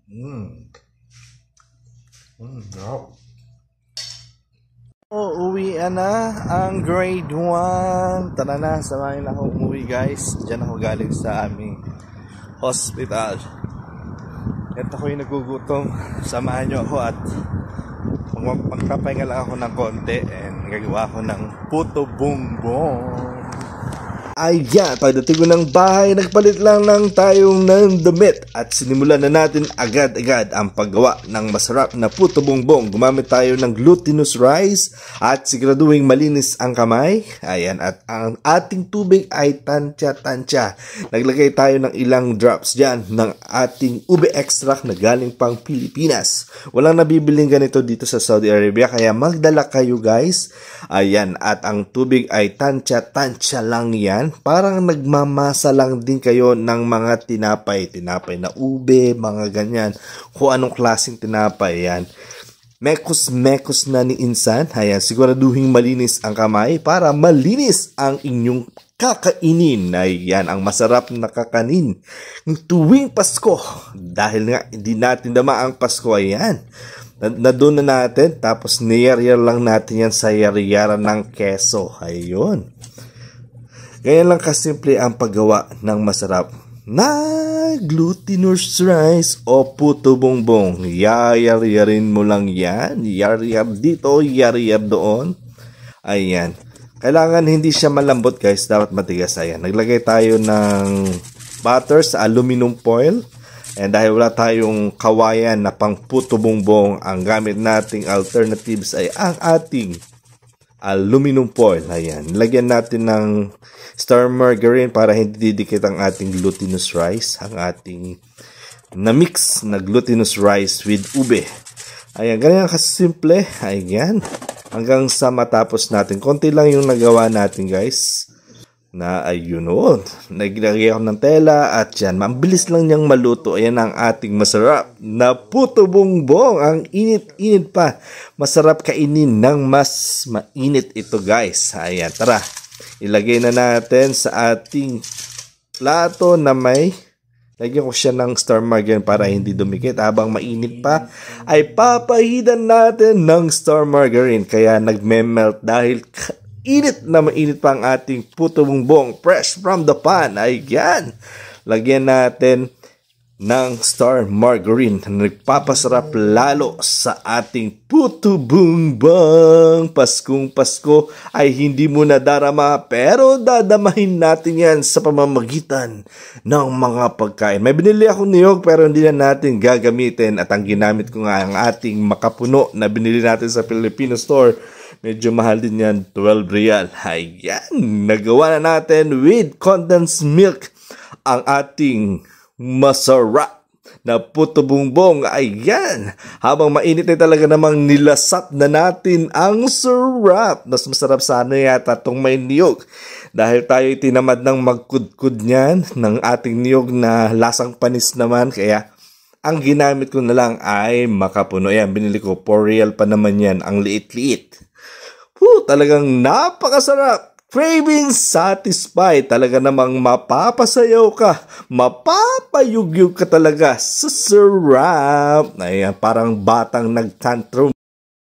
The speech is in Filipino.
Mm. No. Uwian na ang grade 1. Tara na, samahin na ako umuwi guys. Diyan ako galing sa aming hospital. At ako'y nagugutom. Samahan nyo ako at magpapahinga lang ako ng konti. And gagawa ako ng puto bongbong. Ayan, pagdating ko ng bahay, nagpalit lang tayong ng damit at sinimulan na natin agad-agad ang paggawa ng masarap na puto bongbong. Gumamit tayo ng glutinous rice at siguraduhin malinis ang kamay. Ayan, at ang ating tubig ay tansya-tansya. Naglagay tayo ng ilang drops dyan ng ating ube extract na galing pang Pilipinas. Walang nabibiling ganito dito sa Saudi Arabia, kaya magdala kayo guys. Ayan, at ang tubig ay tansya-tansya lang yan. Parang nagmamasa lang din kayo ng mga tinapay na ube, mga ganyan, kung anong klaseng tinapay yan. Mekos na ni insan. Ayan, siguraduhin malinis ang kamay para malinis ang inyong kakainin. Ayan, ang masarap na kakanin tuwing Pasko. Dahil nga hindi natin dama ang Pasko, ayan, nadun na natin, tapos niyar-yar lang natin yan sa yar-yaran ng keso. Ayun. Ganyan lang kasimple ang paggawa ng masarap na glutinous rice o puto bongbong. Yar-yarin mo lang yan. Yar-yar dito, yar-yar doon. Ayan. Kailangan hindi siya malambot guys. Dapat matigas. Ayan. Naglagay tayo ng butter sa aluminum foil. And dahil wala tayong kawayan na pang puto bongbong, ang gamit nating alternatives ay ang ating aluminum foil. Ayan. Lagyan natin ng star margarine para hindi didikit ang ating glutinous rice. Ang ating na-mix na glutinous rice with ube. Ayan. Ganyan kasimple. Ayan. Hanggang sa matapos natin. Konti lang yung nagawa natin guys. Na ayun o. Naglagay ako ng tela at yan. Mabilis lang niyang maluto. Ayan ang ating masarap na puto bongbong. Ang init-init pa. Masarap kainin ng mas mainit ito guys. Ayan, tara. Ilagay na natin sa ating plato na may, lagyan ko siya ng star margarine para hindi dumikit. Habang mainit pa ay papahidan natin ng star margarine. Kaya nagme-melt dahil init na mainit pa ang ating puto bongbong fresh from the pan. Ayan. Lagyan natin ng star margarine na nagpapasarap lalo sa ating puto bongbong. Paskong Pasko ay hindi mo nadarama, pero dadamahin natin yan sa pamamagitan ng mga pagkain. May binili akong niyog pero hindi na natin gagamitin, at ang ginamit ko nga ang ating makapuno na binili natin sa Filipino store. Medyo mahal din yan, 12 real. Ayan, nagawa na natin with condensed milk ang ating masarap na puto bongbong. Ayan, habang mainit ay talaga namang nilasap na natin ang sarap. Mas masarap sana yata itong may niyog, dahil tayo tinamad ng magkudkud niyan ng ating niyog na lasang panis naman. Kaya ang ginamit ko na lang ay makapuno. Ayan, binili ko 4 real pa naman yan, ang liit-liit. Talagang napakasarap. Craving satisfied. Talaga namang mapapasayaw ka. Mapapayugyug ka talaga sa sarap. Ayan, parang batang nagtantrum.